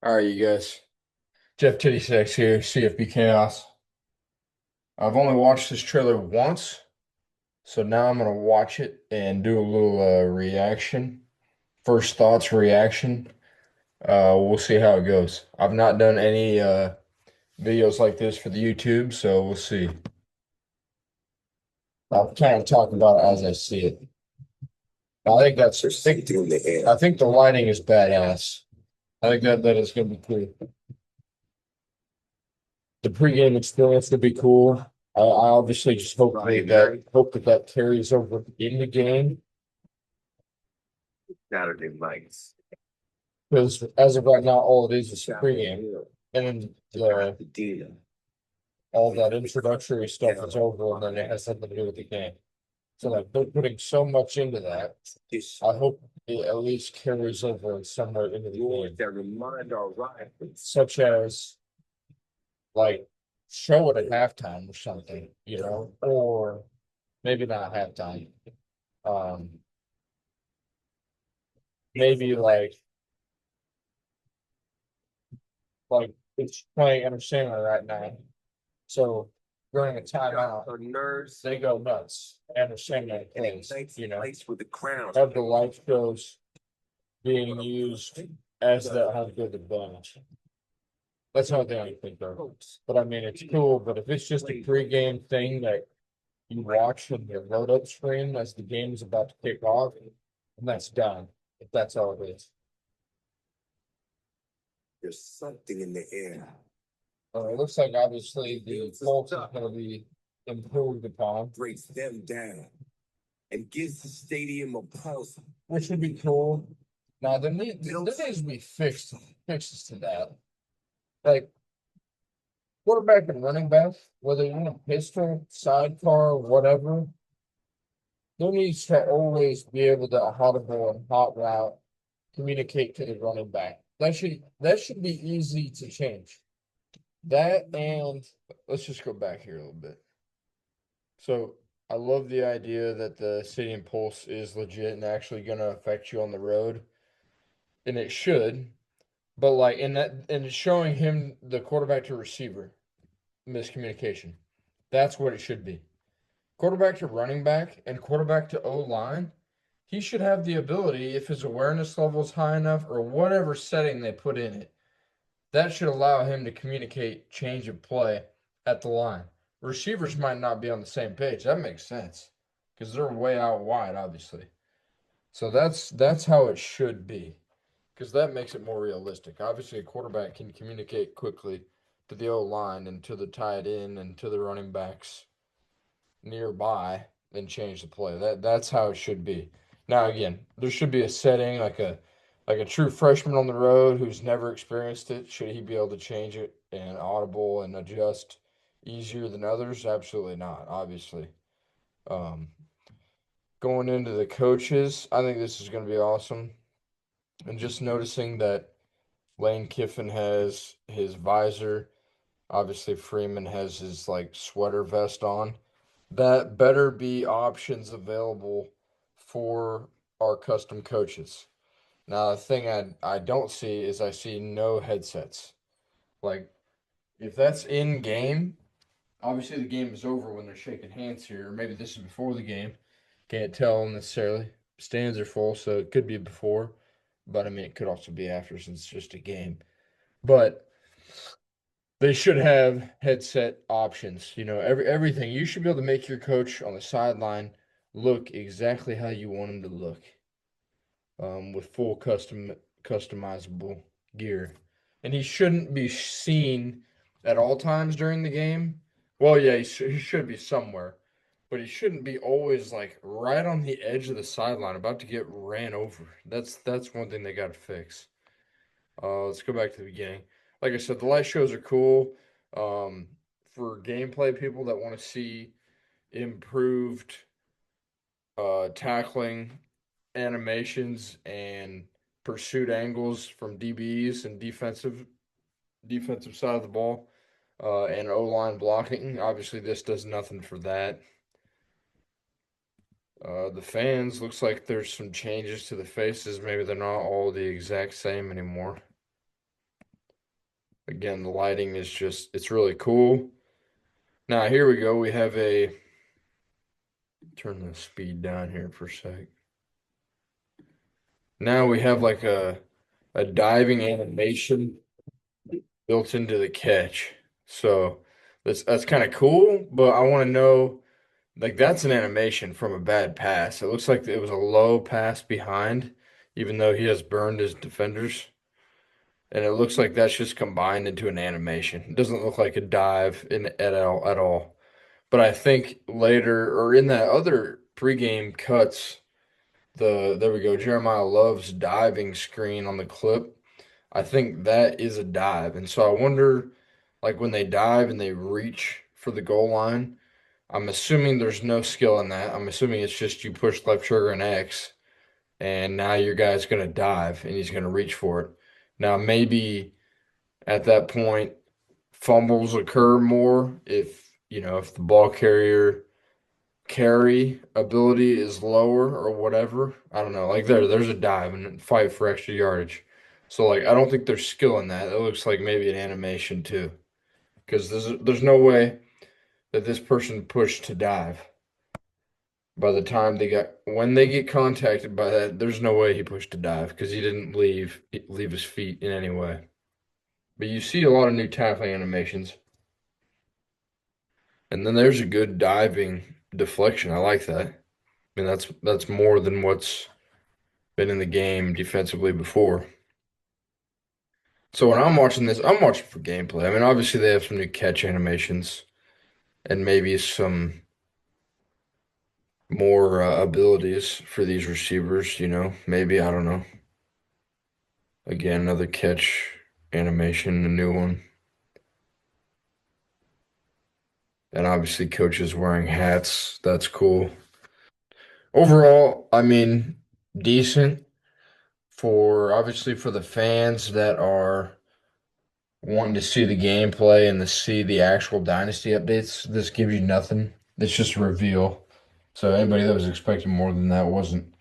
All right, you guys. Jeff Titty Sex here, CFB Chaos. I've only watched this trailer once, so now I'm gonna watch it and do a little reaction. First thoughts reaction. We'll see how it goes. I've not done any videos like this for the YouTube, so we'll see. I'll kind of talk about it as I see it. I think I think the lighting is badass. I think that is gonna be cool. The pregame experience would be cool. I obviously just hope that carries over in the game Saturday nights. because as of right now, all it is a pregame, and then all that introductory stuff is over, and then it has something to do with the game. So like they're putting so much into that. I hope it at least carries over somewhere into the game, That remind our rivals. such as like show it at halftime or something, or maybe not halftime. Um, maybe like it's playing entertainment right now. So during a timeout, Our nerves. they go nuts. Entertainment plays, Place with the crown. have the light shows being used as that home field advantage. That's not the only thing though. But I mean, it's cool. But if it's just a pregame thing that you watch on your load up screen as the game is about to kick off, and that's done. If that's all it is. There's something in the air. It looks like obviously the Colts is going to be improved upon, Breaks them down and gives the stadium a pulse. which would be cool. Now there needs to be fixes to that. Like quarterback and running back, whether you're in a pistol, sidecar, whatever, there needs to always be able to audible and hot route communicate to the running back. That should be easy to change. That and let's just go back here a little bit. So I love the idea that the Stadium Pulse is legit and actually going to affect you on the road, and it should. But like in that, and it's showing him the quarterback to receiver miscommunication. That's what it should be. Quarterback to running back and quarterback to O line. He should have the ability, if his awareness level is high enough or whatever setting they put in it, that should allow him to communicate change of play at the line. Receivers might not be on the same page. That makes sense because they're way out wide, obviously. So that's how it should be because that makes it more realistic. Obviously, a quarterback can communicate quickly to the O line and to the tight end and to the running backs nearby and change the play. That's how it should be. Now again, there should be a setting like a true freshman on the road who's never experienced it. Should he be able to change it and audible and adjust easier than others? Absolutely not, obviously. Um, Going into the coaches, I think this is going to be awesome. And just noticing that Lane Kiffin has his visor, obviously Freeman has his like sweater vest on. That better be options available for our custom coaches. Now, the thing I don't see is I see no headsets. Like, if that's in game, obviously the game is over when they're shaking hands here, or maybe this is before the game. Can't tell necessarily. Stands are full, so it could be before, but I mean, it could also be after since it's just a game. But they should have headset options. Everything. You should be able to make your coach on the sideline look exactly how you want him to look, with full customizable gear. And he shouldn't be seen at all times during the game. Well, yeah, he should be somewhere, but he shouldn't be always like right on the edge of the sideline, about to get ran over. That's one thing they got to fix. Let's go back to the beginning. Like I said, the light shows are cool. Um, for gameplay people that want to see improved tackling animations and pursuit angles from DBs and defensive side of the ball, and O line blocking. Obviously, this does nothing for that. The fans looks like there's some changes to the faces. Maybe they're not all the exact same anymore. Again, the lighting is just, it's really cool. Now, here we go. We have turn the speed down here for a sec. Now we have like a diving animation built into the catch. So that's kind of cool, but I want to know like that's an animation from a bad pass. It looks like it was a low pass behind, even though he has burned his defenders. And it looks like that's just combined into an animation. It doesn't look like a dive in at all. But I think later or in that other pregame cuts, there we go, Jeremiah Love's diving screen on the clip. I think that is a dive. And so I wonder, like when they dive and they reach for the goal line, I'm assuming there's no skill in that. I'm assuming it's just you push left trigger and X, and now your guy's gonna dive and he's gonna reach for it. Now maybe at that point fumbles occur more if if the ball carry ability is lower or whatever. I don't know. Like there's a dive and fight for extra yardage. So like I don't think there's skill in that. It looks like maybe an animation too. Because there's no way that this person pushed to dive. By the time when they get contacted by that, there's no way he pushed to dive because he didn't leave his feet in any way. But you see a lot of new tackling animations. And then there's a good diving deflection. I like that. I mean, that's more than what's been in the game defensively before. So when I'm watching this, I'm watching for gameplay. I mean, obviously they have some new catch animations and maybe some more abilities for these receivers, maybe, I don't know. Again, another catch animation, a new one. And obviously coaches wearing hats. That's cool. Overall, I mean, decent for obviously for the fans that are wanting to see the gameplay and to see the actual dynasty updates. This gives you nothing. It's just a reveal. So anybody that was expecting more than that wasn't,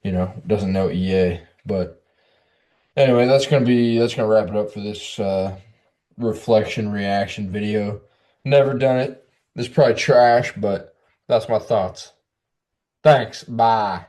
doesn't know EA. But anyway, that's gonna wrap it up for this reflection reaction video. Never done it. This is probably trash, but that's my thoughts. Thanks. Bye.